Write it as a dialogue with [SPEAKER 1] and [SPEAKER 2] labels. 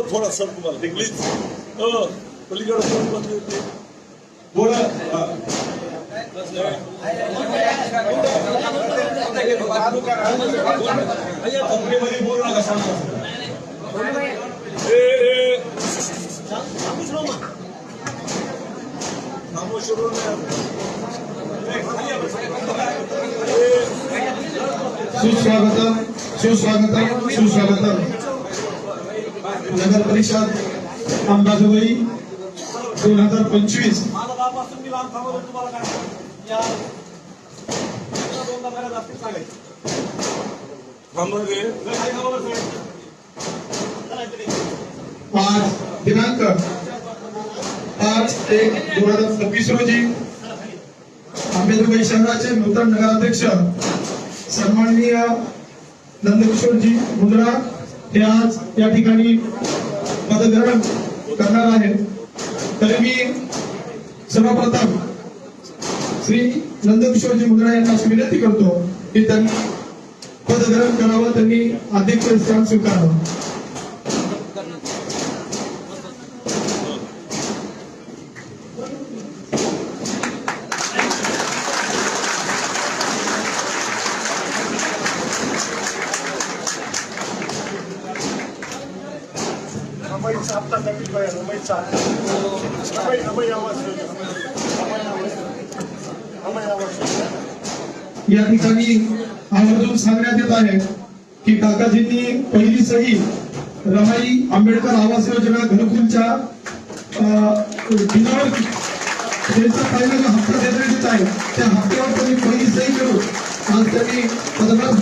[SPEAKER 1] थोड़ा सर तुम्हाला प्लीज पलीकडे बोला बोलू नका
[SPEAKER 2] सुस्वागतम सुस्वागतम सुस्वागतम नगर परिषद अंबाजोगाई 2025 आज दिनांक 5/1/2026 रोजी अंबाजोगाई शहराचे नूतन नगराध्यक्ष सन्माननीय नंदकिशोरजी मुंद्रा हे आज या ठिकाणी पदग्रहण करणार आहेत। तर मी सर्वप्रथम श्री नंदकिशोरजी मुंद्रा यांना विनंती करतो की त्यांनी पदग्रहण करावं, त्यांनी अध्यक्ष स्थान स्वीकारावं। या ठिकाणी आवर्जून सांगण्यात येत आहे की काकाजींनी पहिली सही रमाई आंबेडकर आवास योजना घरकुलच्या दिनावर त्यांचा पहिला जो हप्ता देण्यात येत आहे त्या हप्त्यावर त्यांनी पहिली सही करून आज त्यांनी पदभार